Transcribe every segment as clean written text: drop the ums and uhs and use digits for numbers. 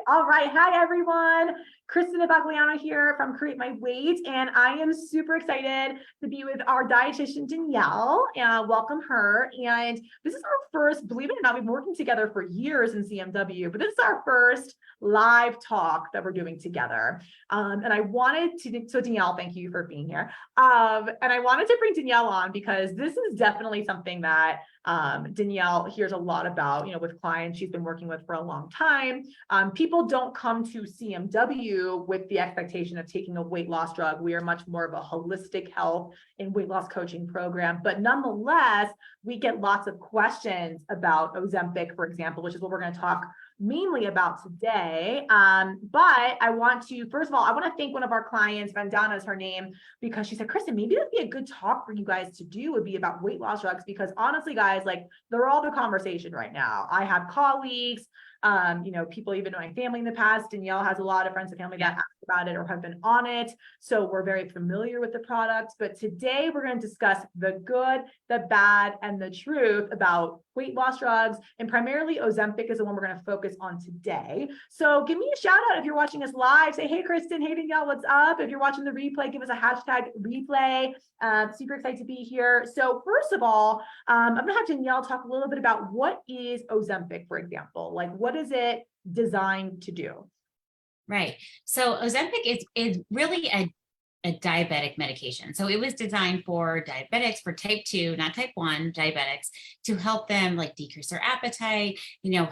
All right. Hi, everyone. Kristina Bagliano here from Create My Weight, and I am super excited to be with our dietitian, Danielle. Welcome her. And this is our first, believe it or not, we've been working together for years in CMW, but this is our first live talk that we're doing together. And I wanted to, so Danielle, thank you for being here. And I wanted to bring Danielle on because this is definitely something that Danielle hears a lot about, with clients she's been working with for a long time. People don't come to CMW with the expectation of taking a weight loss drug. We are much more of a holistic health and weight loss coaching program, but nonetheless, we get lots of questions about Ozempic, for example, which is what we're going to talk mainly about today. But I want to, first of all, I want to thank one of our clients, Vandana is her name, because she said, Kristen, maybe that'd be a good talk for you guys to do would be about weight loss drugs, because honestly, guys, like they're all the conversation right now. I have colleagues, people even in my family in the past. Danielle has a lot of friends and family that ask about it or have been on it. So we're very familiar with the product. But today we're going to discuss the good, the bad, and the truth about weight loss drugs. And primarily Ozempic is the one we're going to focus on today. So give me a shout out if you're watching us live. Say, hey, Kristen, hey, Danielle, what's up? If you're watching the replay, give us a hashtag replay. Super excited to be here. So first of all, I'm going to have Danielle talk a little bit about what is Ozempic, for example. Like, what is it designed to do? Right. So Ozempic is really a diabetic medication. So it was designed for diabetics, for type 2, not type 1 diabetics, to help them like decrease their appetite,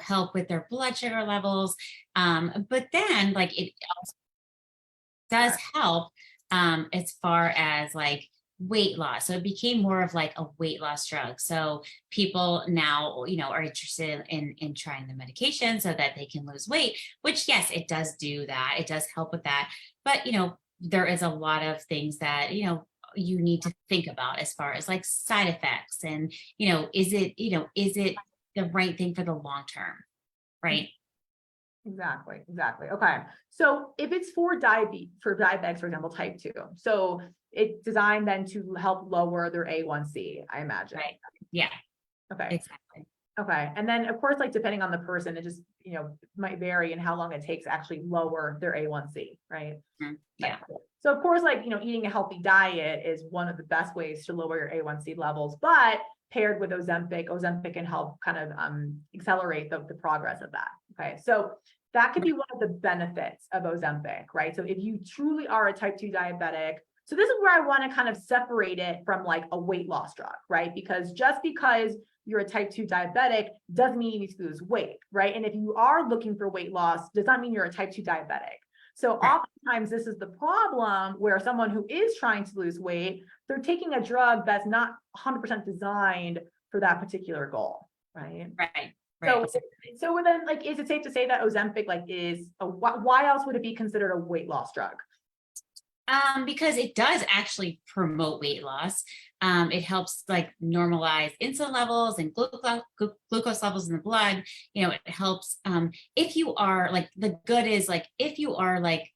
help with their blood sugar levels. But then like it also does help as far as like weight loss. So it became more of like a weight loss drug. So people now, are interested in trying the medication so that they can lose weight, which yes, it does do that. It does help with that. But, there is a lot of things that, you need to think about as far as like side effects and, is it the right thing for the long term? Right. Exactly. Okay. So if it's for diabetics, for example, type 2, so it's designed then to help lower their A1C, I imagine. Right. Yeah. Okay. Exactly. Okay. And then of course, like depending on the person, it just, might vary in how long it takes to actually lower their A1C, right? Mm-hmm. Yeah. So of course, like, eating a healthy diet is one of the best ways to lower your A1C levels, but paired with Ozempic can help kind of accelerate the progress of that. Okay. So that could be one of the benefits of Ozempic, right? So if you truly are a type 2 diabetic, so this is where I want to kind of separate it from like a weight loss drug, right? Because just because you're a type 2 diabetic doesn't mean you need to lose weight, right? And if you are looking for weight loss, does not mean you're a type 2 diabetic. So oftentimes this is the problem where someone who is trying to lose weight, they're taking a drug that's not 100% designed for that particular goal, right? Right. So then, like, is it safe to say that Ozempic why else would it be considered a weight loss drug? Because it does actually promote weight loss. It helps like normalize insulin levels and glucose levels in the blood. It helps if you are like, the good is like, if you are like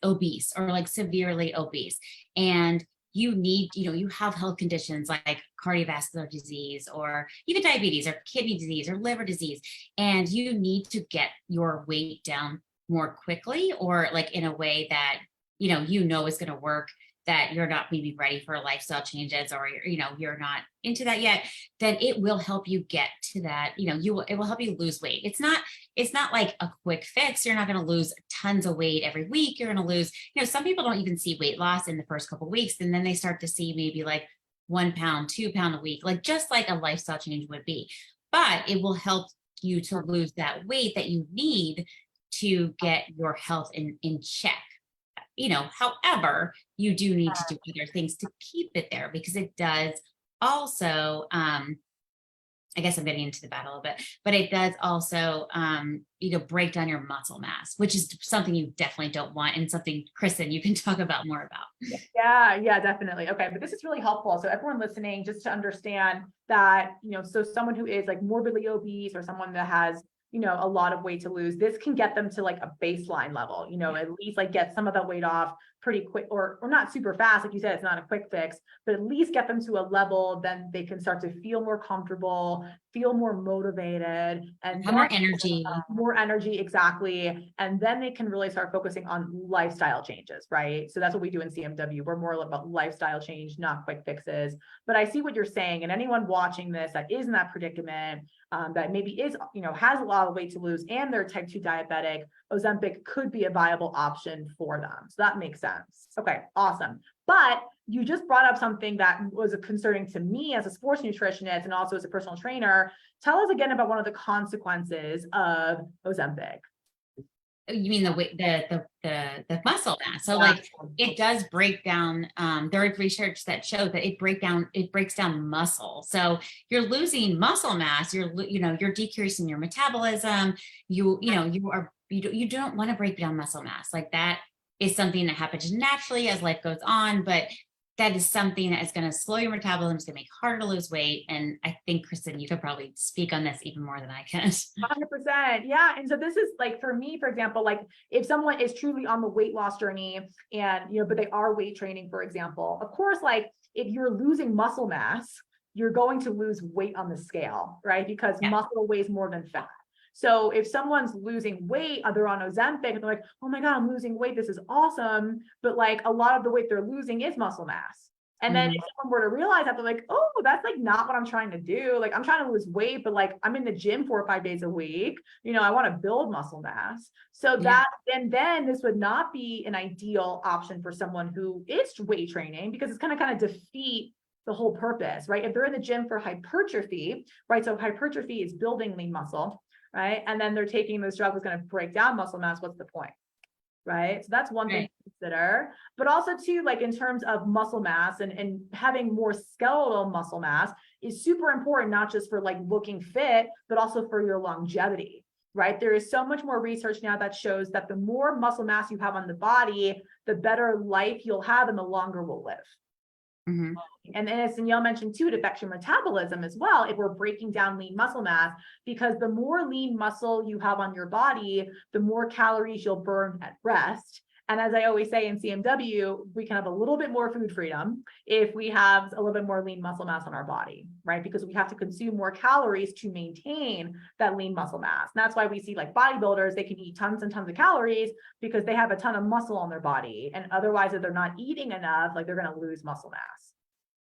obese or like severely obese and you need, you have health conditions like cardiovascular disease or even diabetes or kidney disease or liver disease, and you need to get your weight down more quickly or like in a way that is going to work, that you're not maybe ready for lifestyle changes or you're not into that yet, then it will help you get to that. It will help you lose weight. It's not like a quick fix. You're not going to lose tons of weight every week. You're going to lose, some people don't even see weight loss in the first couple of weeks, and then they start to see maybe like 1 pound, 2 pound a week, like just like a lifestyle change would be. But it will help you to lose that weight that you need to get your health in check. However, you do need to do other things to keep it there, because it does also, I guess I'm getting into the battle a bit, but it does also, break down your muscle mass, which is something you definitely don't want, and something, Kristen, you can talk about more about. Yeah, definitely. Okay. But this is really helpful. So everyone listening, just to understand that, so someone who is like morbidly obese or someone that has a lot of weight to lose, this can get them to like a baseline level, at least like get some of that weight off pretty quick, or not super fast. Like you said, it's not a quick fix, but at least get them to a level, then they can start to feel more comfortable, feel more motivated, and Have more energy. more energy, exactly. And then they can really start focusing on lifestyle changes, right? So that's what we do in CMW. We're more about lifestyle change, not quick fixes. But I see what you're saying, and anyone watching this that is in that predicament, that maybe is, has a lot of weight to lose and they're type 2 diabetic, Ozempic could be a viable option for them. So that makes sense. Okay, awesome. But you just brought up something that was concerning to me as a sports nutritionist and also as a personal trainer. Tell us again about one of the consequences of Ozempic. You mean the weight, the muscle mass. So like it does break down, there is research that show that it breaks down muscle. So you're losing muscle mass, you're decreasing your metabolism, you don't want to break down muscle mass. Like that is something that happens naturally as life goes on, but that is something that is going to slow your metabolism. It's going to make it harder to lose weight. And I think, Kristen, you could probably speak on this even more than I can. 100%. Yeah. And so this is like, for me, for example, like if someone is truly on the weight loss journey and, but they are weight training, for example, of course, like if you're losing muscle mass, you're going to lose weight on the scale, right? Because muscle weighs more than fat. So if someone's losing weight, they're on Ozempic, and they're like, oh my God, I'm losing weight. This is awesome. But like a lot of the weight they're losing is muscle mass. And then if someone were to realize that, they're like, oh, that's like not what I'm trying to do. Like I'm trying to lose weight, but like I'm in the gym 4 or 5 days a week. I want to build muscle mass. So that, and then this would not be an ideal option for someone who is weight training, because it's going to kind of defeat the whole purpose, right? If they're in the gym for hypertrophy, right? So hypertrophy is building lean muscle, right? And then they're taking this drug that's going to break down muscle mass. What's the point? Right. So that's one thing to consider, but also too, like in terms of muscle mass and having more skeletal muscle mass is super important, not just for like looking fit, but also for your longevity, right? There is so much more research now that shows that the more muscle mass you have on the body, the better life you'll have and the longer we'll live. Mm-hmm. And as Danielle mentioned too, it affects your metabolism as well if we're breaking down lean muscle mass, because the more lean muscle you have on your body, the more calories you'll burn at rest. And as I always say in CMW, we can have a little bit more food freedom if we have a little bit more lean muscle mass on our body, right? Because we have to consume more calories to maintain that lean muscle mass. And that's why we see like bodybuilders, they can eat tons and tons of calories because they have a ton of muscle on their body. And otherwise, if they're not eating enough, like they're going to lose muscle mass.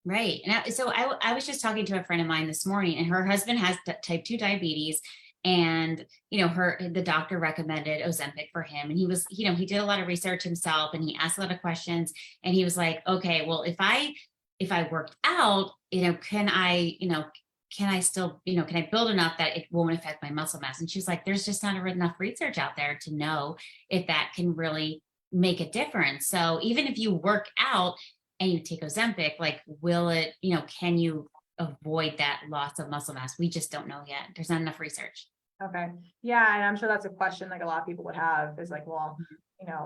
Right. And so I was just talking to a friend of mine this morning, and her husband has type 2 diabetes. And, the doctor recommended Ozempic for him. And he was, he did a lot of research himself and he asked a lot of questions. And he was like, okay, well, if I worked out, can I still, can I build enough that it won't affect my muscle mass? And she's like, there's just not enough research out there to know if that can really make a difference. So even if you work out and you take Ozempic, like, will it, can you avoid that loss of muscle mass? We just don't know yet. There's not enough research. Okay. Yeah. And I'm sure that's a question like a lot of people would have is like, well,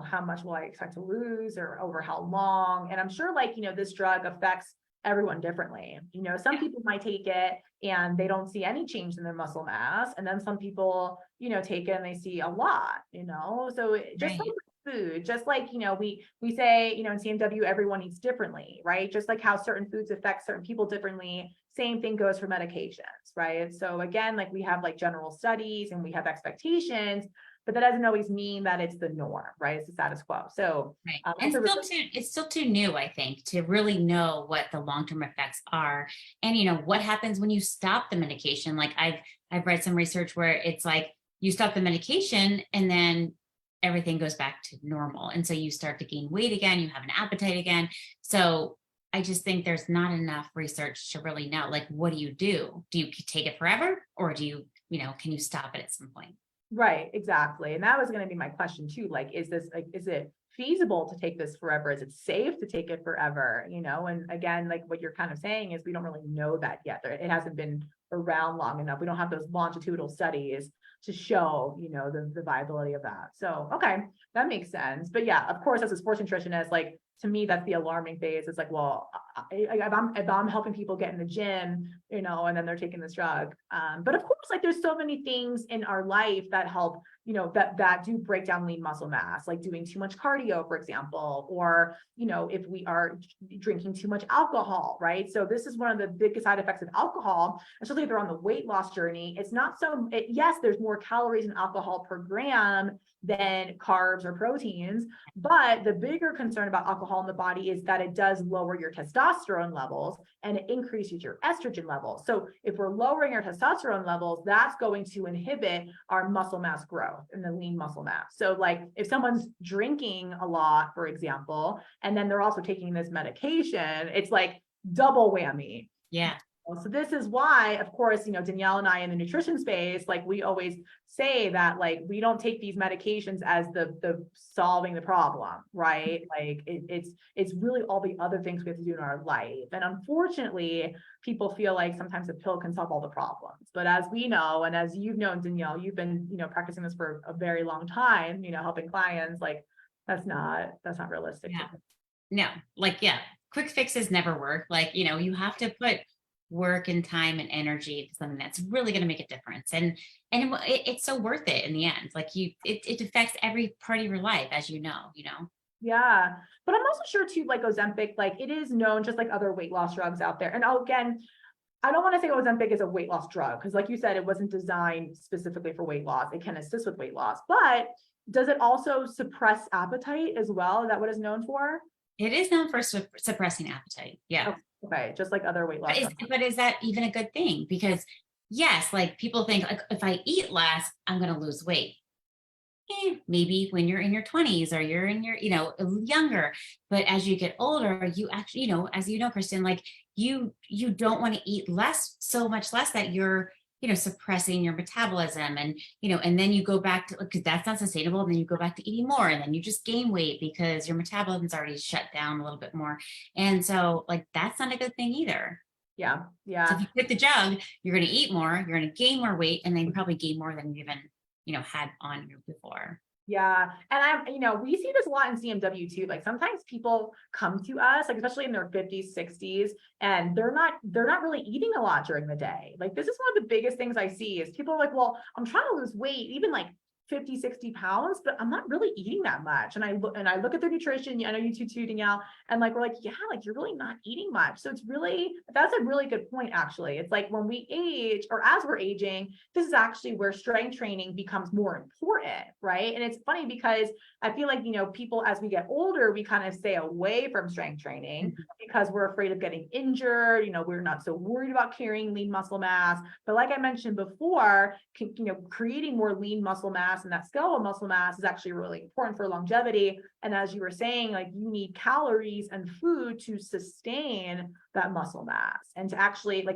how much will I expect to lose or over how long? And I'm sure like, this drug affects everyone differently. Some people might take it and they don't see any change in their muscle mass. And then some people, take it and they see a lot, so just like food, just like, we say, in CMW, everyone eats differently, right? Just like how certain foods affect certain people differently. Same thing goes for medications, right? So again, like we have like general studies and we have expectations, but that doesn't always mean that it's the norm, right? It's the status quo. So and it's still too new, I think, to really know what the long-term effects are. And what happens when you stop the medication? Like I've read some research where it's like you stop the medication and then everything goes back to normal. And so you start to gain weight again, you have an appetite again. So I just think there's not enough research to really know, like, what do you do? Do you take it forever? Or do you, can you stop it at some point? Right, exactly. And that was going to be my question too. Like, is it feasible to take this forever? Is it safe to take it forever? And again, like what you're kind of saying is we don't really know that yet. It hasn't been around long enough. We don't have those longitudinal studies to show, the viability of that. So, okay, that makes sense. But yeah, of course, as a sports nutritionist, like to me, that's the alarming phase. It's like, well, if I'm helping people get in the gym, and then they're taking this drug. But of course, like there's so many things in our life that help, that do break down lean muscle mass, like doing too much cardio, for example, or, if we are drinking too much alcohol, right? So this is one of the biggest side effects of alcohol, especially if they're on the weight loss journey. It's not yes, there's more calories in alcohol per gram than carbs or proteins. But the bigger concern about alcohol in the body is that it does lower your testosterone levels and it increases your estrogen levels. So if we're lowering our testosterone levels, that's going to inhibit our muscle mass growth and the lean muscle mass. So like if someone's drinking a lot, for example, and then they're also taking this medication, it's like double whammy. Yeah. So this is why, of course, Danielle and I in the nutrition space, like we always say that like we don't take these medications as the solving the problem, right? Like it's really all the other things we have to do in our life. And unfortunately, people feel like sometimes a pill can solve all the problems. But as we know, and as you've known, Danielle, you've been, practicing this for a very long time, helping clients, like that's not realistic. Yeah. No, like, yeah, quick fixes never work. Like, you have to put work and time and energy into something that's really going to make a difference. And it's so worth it in the end. Like it affects every part of your life, as you know. Yeah. But I'm also sure too, like Ozempic, like it is known just like other weight loss drugs out there. And again, I don't want to say Ozempic is a weight loss drug, because like you said, it wasn't designed specifically for weight loss. It can assist with weight loss, but does it also suppress appetite as well? Is that what it's known for? It is known for suppressing appetite. Yeah. Okay. Just like other weight loss drugs. But is that even a good thing? Because yes, like people think like if I eat less, I'm going to lose weight. Maybe when you're in your 20s or you're in your, younger, but as you get older, you actually, as you know, Kristen, like you don't want to eat so much less that you're, suppressing your metabolism and, and then you go back to, because that's not sustainable. And then you go back to eating more and then you just gain weight because your metabolism's already shut down a little bit more. And so like, that's not a good thing either. Yeah. So if you quit the jug, you're going to eat more, you're going to gain more weight, and then you probably gain more than you even, had on you before. Yeah. And we see this a lot in CMW too. Like sometimes people come to us, like especially in their 50s, 60s, and they're not really eating a lot during the day. Like this is one of the biggest things I see is people are like, well, I'm trying to lose weight, even like 50, 60 pounds, but I'm not really eating that much. And I look at their nutrition. I know you too, Danielle. And like, we're like, yeah, like you're really not eating much. So that's a really good point, actually. It's like when we age or as we're aging, this is actually where strength training becomes more important, right? And it's funny because I feel like, people as we get older, we kind of stay away from strength training because we're afraid of getting injured. We're not so worried about carrying lean muscle mass. But like I mentioned before, creating more lean muscle mass and that skeletal muscle mass is actually really important for longevity. And as you were saying, like you need calories and food to sustain that muscle mass and to actually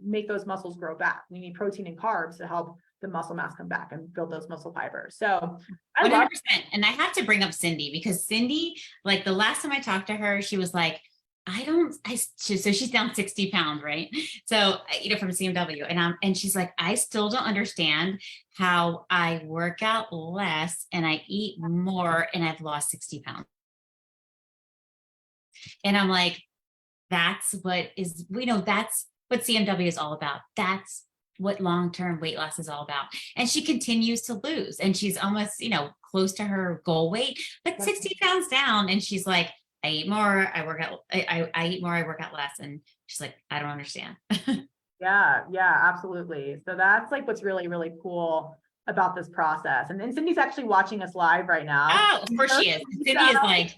make those muscles grow back. We need protein and carbs to help the muscle mass come back and build those muscle fibers. So 100%. And I have to bring up Cindy because Cindy, like the last time I talked to her, she was like, so she's down 60 pounds, right? So, from CMW and she's like, I still don't understand how I work out less and I eat more and I've lost 60 pounds. And I'm like, that's what CMW is all about. That's what long-term weight loss is all about. And she continues to lose and she's almost, close to her goal weight, but 60 pounds down. And she's like, I eat more, I work out, I eat more, I work out less. And she's like, I don't understand. Yeah, absolutely. So that's like what's really, really cool about this process. And then Cindy's actually watching us live right now. Oh, of course she is. Cindy is like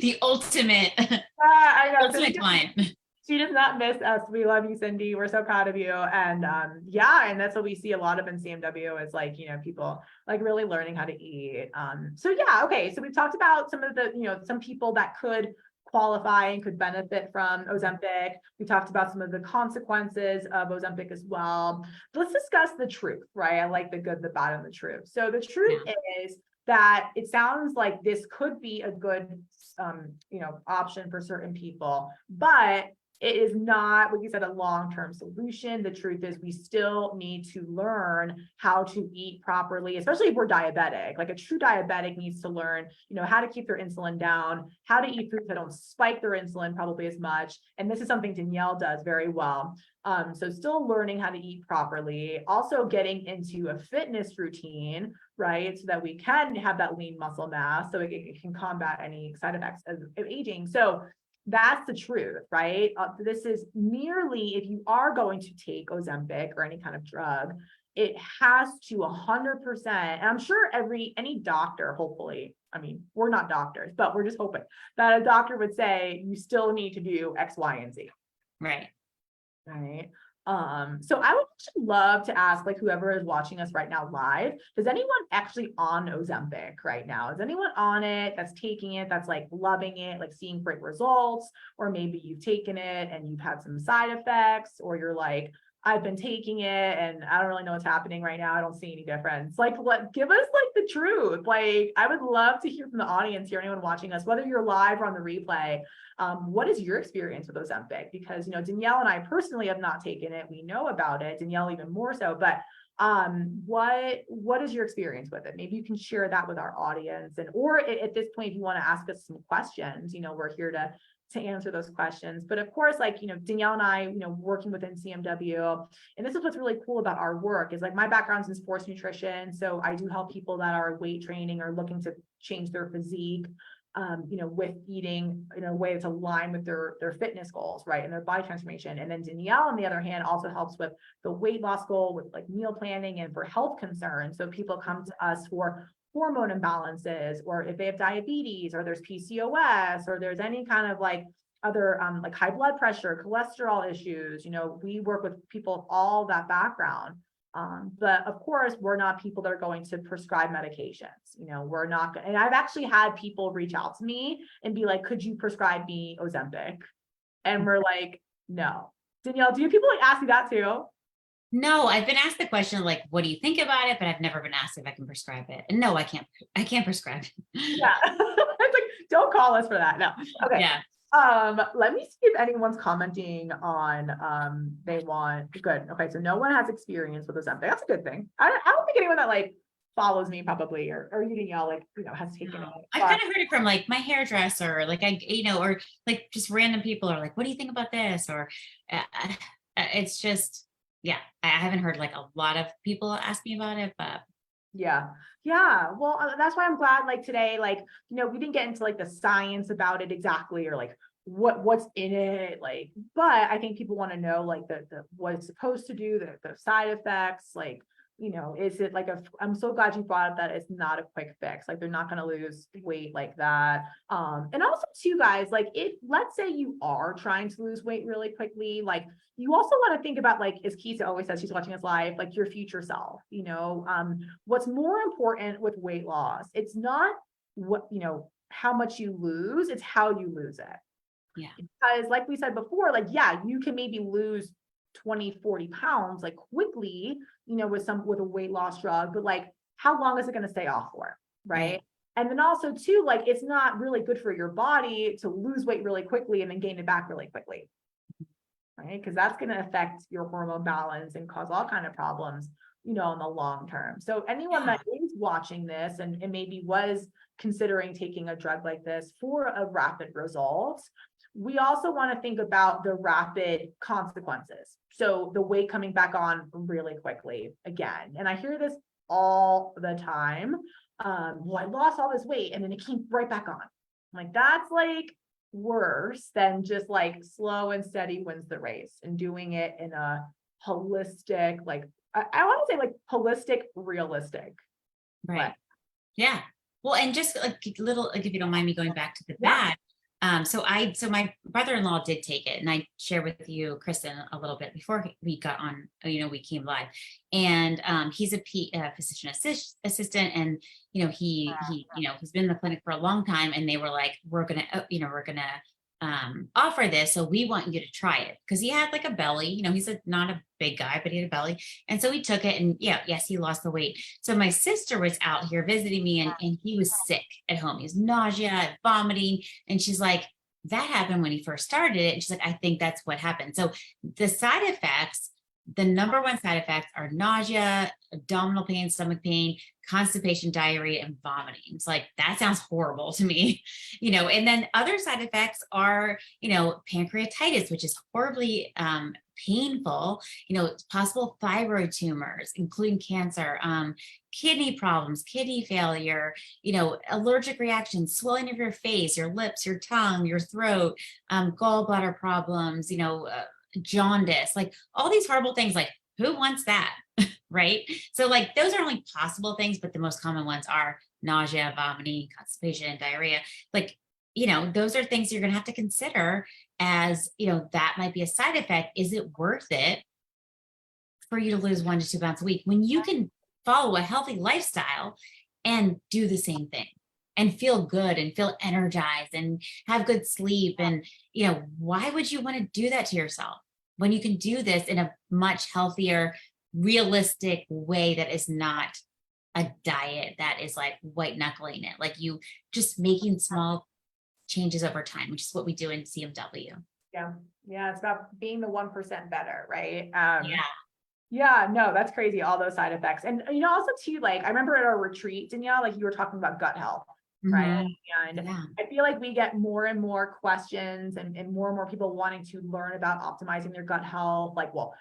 the ultimate, I know. ultimate client. She does not miss us. We love you, Cindy. We're so proud of you. And and that's what we see a lot of in CMW is like, people like really learning how to eat. So we've talked about some of the, some people that could qualify and could benefit from Ozempic. We talked about some of the consequences of Ozempic as well. Let's discuss the truth, right? I like the good, the bad, and the truth. So the truth is that it sounds like this could be a good, option for certain people, but it is not, like you said, a long-term solution. The truth is we still need to learn how to eat properly, especially if we're diabetic. Like a true diabetic needs to learn, how to keep their insulin down, how to eat foods that don't spike their insulin probably as much. And this is something Danielle does very well. So still learning how to eat properly, also getting into a fitness routine, right? So that we can have that lean muscle mass, so it can combat any side effects of aging. So that's the truth, right? This is merely if you are going to take Ozempic or any kind of drug, it has to 100%. And I'm sure any doctor, hopefully, I mean, we're not doctors, but we're just hoping that a doctor would say you still need to do X, Y, and Z. Right. Right. So I would actually love to ask, like, whoever is watching us right now live, is anyone actually on Ozempic right now? Is anyone on it that's taking it, that's like loving it, like seeing great results? Or maybe you've taken it and you've had some side effects, or you're like, I've been taking it and I don't really know what's happening right now. I don't see any difference. Like, give us like the truth. Like, I would love to hear from the audience here, anyone watching us, whether you're live or on the replay. What is your experience with Ozempic? Because, Danielle and I personally have not taken it. We know about it, Danielle even more so, but what is your experience with it? Maybe you can share that with our audience, or at this point, if you want to ask us some questions, we're here to answer those questions. But of course, like, Danielle and I, working within CMW, and this is what's really cool about our work is like my background's in sports nutrition. So I do help people that are weight training or looking to change their physique, with eating in a way that's aligned with their fitness goals, right? And their body transformation. And then Danielle, on the other hand, also helps with the weight loss goal, with like meal planning and for health concerns. So people come to us for hormone imbalances, or if they have diabetes, or there's PCOS, or there's any kind of like other like high blood pressure, cholesterol issues. We work with people of all that background. But of course, we're not people that are going to prescribe medications. We're not, and I've actually had people reach out to me and be like, could you prescribe me Ozempic? And we're like, no. Danielle, do you people like ask you that too? No, I've been asked the question, like, what do you think about it? But I've never been asked if I can prescribe it. And no, I can't prescribe it. Yeah. It's like, don't call us for that. No. Okay. Yeah. Let me see if anyone's commenting on, they want, good. Okay. So no one has experience with Ozempic. That's a good thing. I don't think anyone that like follows me probably, or you, Danielle, like, has taken it. I've kind of heard it from like my hairdresser, like or like just random people are like, what do you think about this? Or it's just, yeah, I haven't heard like a lot of people ask me about it, but yeah. Well, that's why I'm glad, like today, like, we didn't get into like the science about it exactly, or like what's in it, like, but I think people want to know like the what it's supposed to do, the side effects, like, is it like I'm so glad you brought up that it's not a quick fix. Like they're not going to lose weight like that. And also too, guys, like if, let's say you are trying to lose weight really quickly, like you also want to think about, like, as Keisha always says, she's watching us live, like your future self, what's more important with weight loss. It's not what, how much you lose, it's how you lose it. Yeah. Because like we said before, like, yeah, you can maybe lose 20, 40 pounds, like quickly, with a weight loss drug, but like, how long is it going to stay off for? Right. And then also too, like, it's not really good for your body to lose weight really quickly and then gain it back really quickly. Right. Because that's going to affect your hormone balance and cause all kind of problems, in the long term. So anyone that is watching this and maybe was considering taking a drug like this for a rapid result, we also want to think about the rapid consequences. So the weight coming back on really quickly again. And I hear this all the time. Well, I lost all this weight and then it came right back on. Like, that's like worse than just like slow and steady wins the race, and doing it in a holistic, like, I want to say like holistic, realistic. Right. Yeah. Well, and just like little, like, if you don't mind me going back to the bad. So my brother-in-law did take it, and I shared with you, Kristen, a little bit before we got on, we came live, and he's a physician assistant, and he's been in the clinic for a long time, and they were like, we're gonna offer this, so we want you to try it, because he had like a belly, he's not a big guy, but he had a belly, and so he took it, and yes, he lost the weight. So my sister was out here visiting me, and he was sick at home. He was nausea, vomiting, and she's like, that happened when he first started it. And she's like, I think that's what happened. So the side effects, the number one side effects are nausea, abdominal pain, stomach pain, constipation, diarrhea, and vomiting. It's like, that sounds horrible to me, and then other side effects are, pancreatitis, which is horribly painful, possible thyroid tumors, including cancer, kidney problems, kidney failure, allergic reactions, swelling of your face, your lips, your tongue, your throat, gallbladder problems, jaundice, like all these horrible things. Like, who wants that? Right? So like, those are only possible things, but the most common ones are nausea, vomiting, constipation, diarrhea. Like, those are things you're going to have to consider as, that might be a side effect. Is it worth it for you to lose 1 to 2 pounds a week when you can follow a healthy lifestyle and do the same thing and feel good and feel energized and have good sleep? And, why would you want to do that to yourself when you can do this in a much healthier, realistic way that is not a diet that is like white knuckling it, like you just making small changes over time, which is what we do in CMW. Yeah. Yeah. It's about being the 1% better, right? Yeah. Yeah, no, that's crazy. All those side effects. And, also too, like, I remember at our retreat, Danielle, like you were talking about gut health, right? And Yeah. I feel like we get more and more questions and more people wanting to learn about optimizing their gut health. Like, well,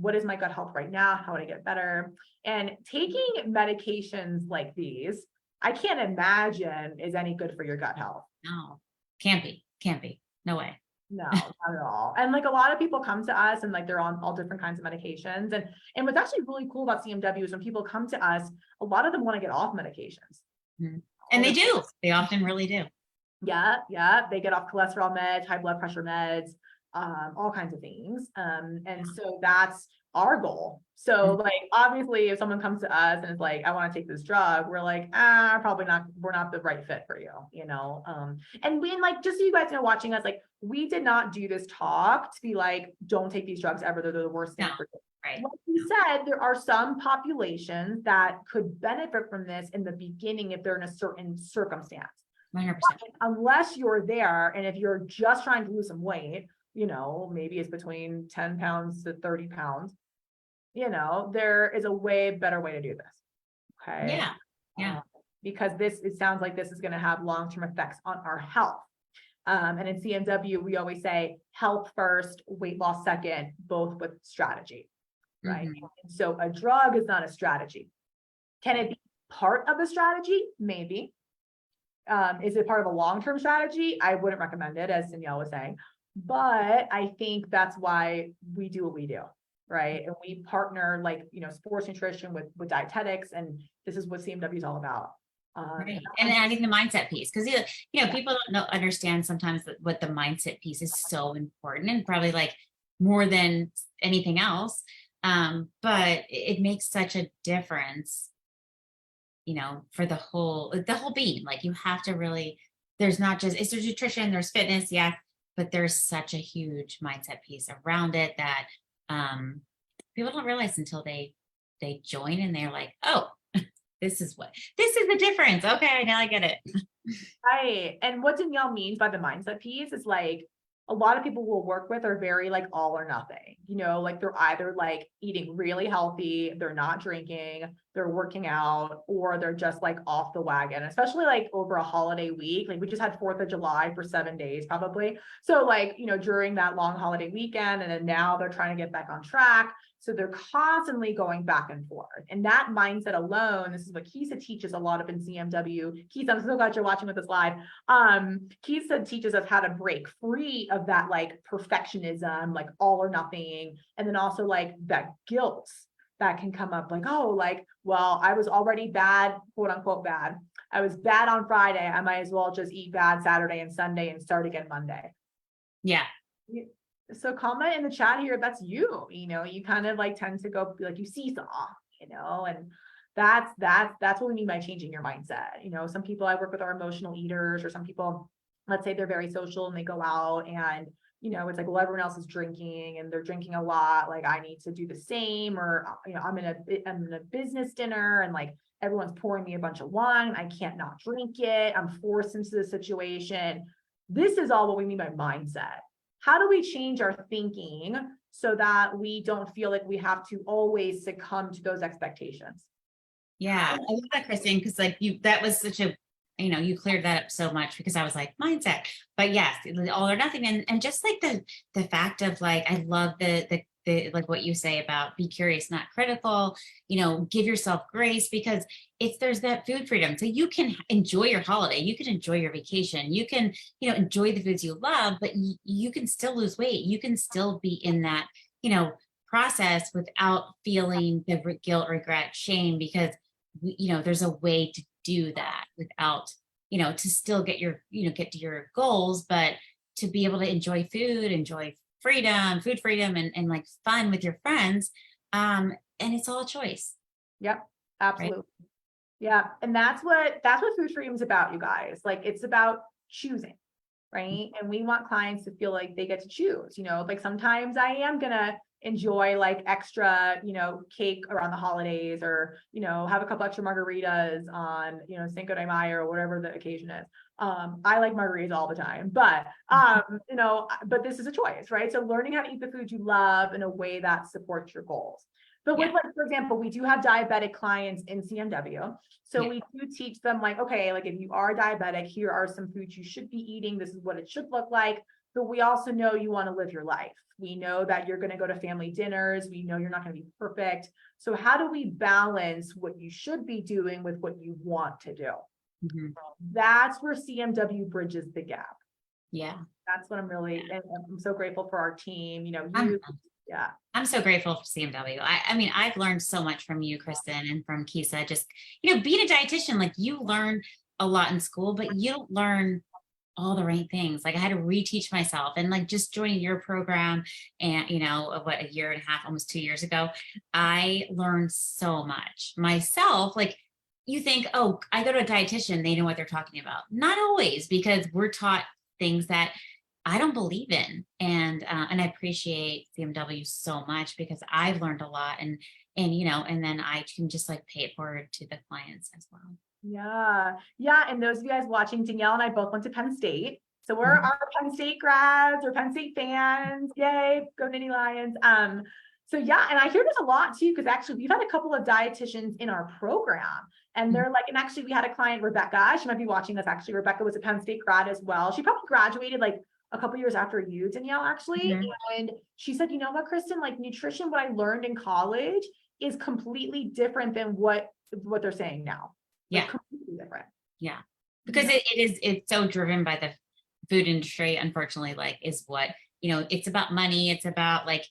what is my gut health right now? How would I get better? And taking medications like these, I can't imagine is any good for your gut health. No, can't be. No way. No, not at all. And like a lot of people come to us and like they're on all different kinds of medications. And what's actually really cool about CMW is when people come to us, a lot of them want to get off medications. And they do. They often really do. Yeah, yeah. They get off cholesterol meds, high blood pressure meds, all kinds of things. And so that's our goal. So like, obviously if someone comes to us and is like, I want to take this drug, we're like, probably not, we're not the right fit for you, and we, like, just so you guys know, watching us, like, we did not do this talk to be like, don't take these drugs ever. They're the worst thing for you. Right. Like we said, there are some populations that could benefit from this in the beginning if they're in a certain circumstance. 100%. Unless you're there, and if you're just trying to lose some weight, maybe it's between 10 pounds to 30 pounds, there is a way better way to do this. Okay. Yeah. Yeah. Because it sounds like this is going to have long-term effects on our health. And in CMW, we always say health first, weight loss second, both with strategy, right? And so a drug is not a strategy. Can it be part of a strategy? Maybe. Is it part of a long-term strategy? I wouldn't recommend it, as Danielle was saying, but I think that's why we do what we do, right? And we partner, like, sports nutrition with dietetics, and this is what CMW is all about. Right. And adding the mindset piece, because people don't understand sometimes what the mindset piece is so important, and probably like more than anything else. But it makes such a difference, for the whole being. Like, you have to really, there's nutrition, there's fitness, yeah, but there's such a huge mindset piece around it that people don't realize until they join, and they're like, oh, this is the difference. Okay, now I get it. Right. And what Danielle means by the mindset piece is, like, a lot of people we'll work with are very like all or nothing, like they're either like eating really healthy, they're not drinking, they're working out, or they're just like off the wagon, especially like over a holiday week. Like, we just had 4th of July for 7 days probably. So like, during that long holiday weekend, and then now they're trying to get back on track. So they're constantly going back and forth. And that mindset alone, this is what Kisa teaches a lot of in CMW. Kisa, I'm so glad you're watching with us live. Kisa teaches us how to break free of that like perfectionism, like all or nothing. And then also like that guilt that can come up, like, oh, like, well, I was already bad, quote unquote bad. I was bad on Friday. I might as well just eat bad Saturday and Sunday and start again Monday. Yeah. So comment in the chat here, that's you, you kind of like tend to go like you seesaw, and that's what we mean by changing your mindset. Some people, I work with, are emotional eaters, or some people, let's say they're very social and they go out and, it's like, well, everyone else is drinking and they're drinking a lot. Like, I need to do the same, or, I'm in a business dinner and like everyone's pouring me a bunch of wine. I can't not drink it. I'm forced into the situation. this is all what we mean by mindset. How do we change our thinking so that we don't feel like we have to always succumb to those expectations? Yeah, I love that, Kristen, because like that was such a, you cleared that up so much because I was like mindset, but yes, all or nothing, and just like the fact of like, I love the like what you say about be curious, not critical, give yourself grace because there's that food freedom. So you can enjoy your holiday, you can enjoy your vacation, you can, enjoy the foods you love, but you can still lose weight. You can still be in that, process without feeling the guilt, regret, shame, because there's a way to do that without, to still get get to your goals, but to be able to enjoy food, enjoy food freedom, and like fun with your friends. And it's all a choice. Yep, Right? absolutely. Yeah. And that's what food freedom is about, you guys. Like it's about choosing, right? And we want clients to feel like they get to choose, like sometimes I am gonna enjoy like extra, cake around the holidays or, have a couple extra margaritas on, Cinco de Mayo or whatever the occasion is. I like margaritas all the time, but, but this is a choice, right? So learning how to eat the food you love in a way that supports your goals. But with like, for example, we do have diabetic clients in CMW. So we do teach them like, okay, like if you are diabetic, here are some foods you should be eating. This is what it should look like. But we also know you want to live your life. We know that you're going to go to family dinners. We know you're not going to be perfect. So how do we balance what you should be doing with what you want to do? Mm-hmm. That's where CMW bridges the gap. Yeah. That's what and I'm so grateful for our team. Yeah. I'm so grateful for CMW. I mean, I've learned so much from you, Kristen, and from Kisa. Just, being a dietitian, like you learn a lot in school, but you don't learn all the right things. Like I had to reteach myself, and like just joining your program and, a year and a half, almost 2 years ago, I learned so much myself. Like you think, oh, I go to a dietitian, they know what they're talking about. Not always, because we're taught things that I don't believe in. And I appreciate CMW so much because I've learned a lot, and and then I can just like pay it forward to the clients as well. Yeah. Yeah. And those of you guys watching, Danielle and I both went to Penn State. So we're our Penn State grads or Penn State fans. Yay, go Nittany Lions. So yeah, and I hear this a lot too, because actually we've had a couple of dietitians in our program, and they're like, and actually we had a client, Rebecca, she might be watching this actually. Rebecca was a Penn State grad as well. She probably graduated like a couple years after you, Danielle, actually. And she said, you know what, Kristen, like nutrition, what I learned in college is completely different than what they're saying now. Like completely different. Yeah. Because it's so driven by the food industry, unfortunately, like is what, it's about money. It's about like,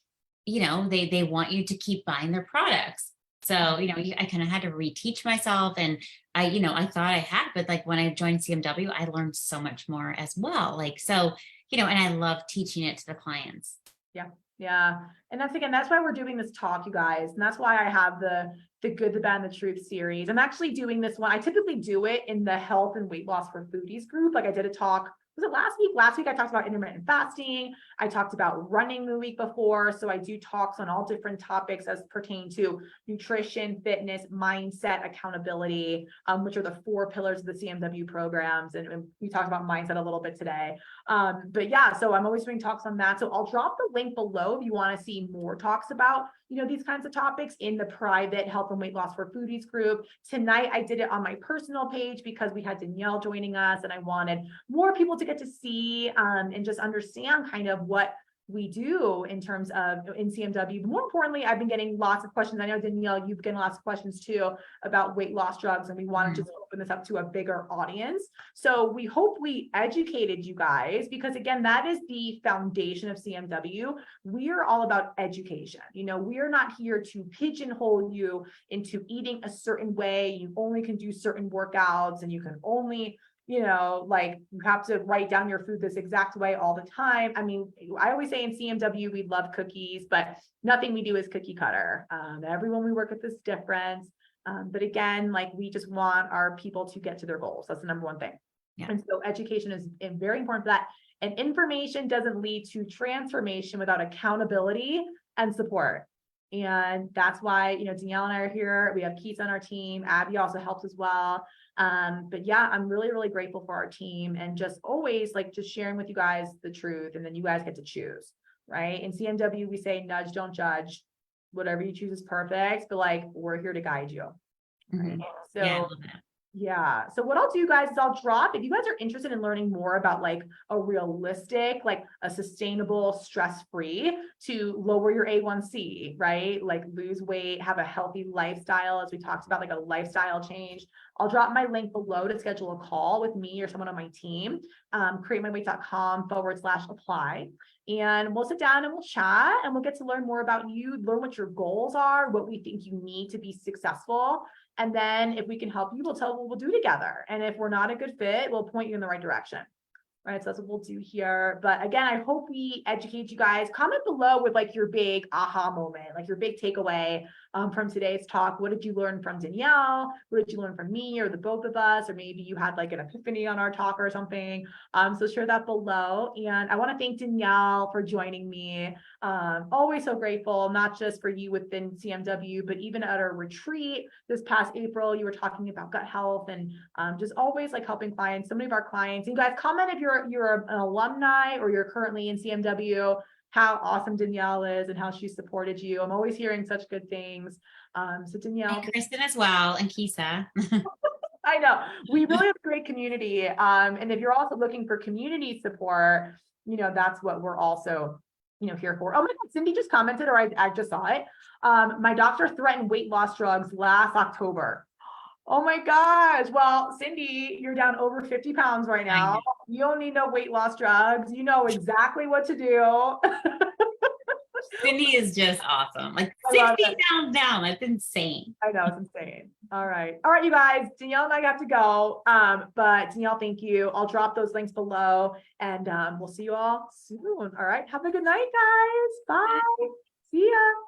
they want you to keep buying their products. So, I kind of had to reteach myself, and I thought I had, but like when I joined CMW, I learned so much more as well. Like, so, and I love teaching it to the clients. Yeah. Yeah. And that's why we're doing this talk, you guys. And that's why I have the Good, the Bad, and the Truth series. I'm actually doing this one. I typically do it in the health and weight loss for foodies group. Like I did a talk, was it last week? Last week I talked about intermittent fasting. I talked about running the week before. So I do talks on all different topics as pertain to nutrition, fitness, mindset, accountability, which are the 4 pillars of the CMW programs. And we talked about mindset a little bit today. But yeah, so I'm always doing talks on that. So I'll drop the link below if you want to see more talks about, these kinds of topics in the private health and weight loss for foodies group. Tonight, I did it on my personal page because we had Danielle joining us, and I wanted more people to get to see and just understand kind of what we do in terms of in CMW. But more importantly, I've been getting lots of questions. I know, Danielle, you've getting lots of questions too about weight loss drugs, and we want to just open this up to a bigger audience. So we hope we educated you guys, because again, that is the foundation of CMW. We are all about education. We are not here to pigeonhole you into eating a certain way. You only can do certain workouts, and you can only like you have to write down your food this exact way all the time. I mean, I always say in CMW, we love cookies, but nothing we do is cookie cutter. Everyone we work with is different. But again, like we just want our people to get to their goals. That's the number one thing. Yeah. And so education is very important for that. And information doesn't lead to transformation without accountability and support. And that's why, Danielle and I are here. We have Keith on our team. Abby also helps as well. But yeah, I'm really, really grateful for our team and just always like just sharing with you guys the truth. And then you guys get to choose, right? In CMW, we say nudge, don't judge. Whatever you choose is perfect, but like we're here to guide you. Right? So Yeah, I love that. yeah. So what I'll do, guys, is I'll drop, if you guys are interested in learning more about like a realistic, like a sustainable, stress-free to lower your A1C, right? Like lose weight, have a healthy lifestyle, as we talked about, like a lifestyle change. I'll drop my link below to schedule a call with me or someone on my team, createmyweight.com/apply. And we'll sit down and we'll chat and we'll get to learn more about you, learn what your goals are, what we think you need to be successful. And then if we can help you, we'll tell you what we'll do together. And if we're not a good fit, we'll point you in the right direction. Right. So that's what we'll do here. But again, I hope we educate you guys. Comment below with like your big aha moment, like your big takeaway from today's talk. What did you learn from Danielle? What did you learn from me or the both of us? Or maybe you had like an epiphany on our talk or something. So share that below. And I want to thank Danielle for joining me. Always so grateful, not just for you within CMW, but even at our retreat this past April, you were talking about gut health and just always like helping clients. So many of our clients, and you guys comment if you're an alumni or you're currently in CMW, how awesome Danielle is and how she supported you. I'm always hearing such good things. So Danielle, And Kristen as well, and Kisa. I know we really have a great community. And if you're also looking for community support, that's what we're also, here for. Oh my God, Cindy just commented, or I just saw it. My doctor threatened weight loss drugs last October. Oh my gosh. Well, Cindy, you're down over 50 pounds right now. You don't need no weight loss drugs. You know exactly what to do. Cindy is just awesome. Like I love 60 it. pounds down. That's insane. I know, it's insane. All right. All right, you guys. Danielle and I have to go. But Danielle, thank you. I'll drop those links below and we'll see you all soon. All right. Have a good night, guys. Bye. See ya.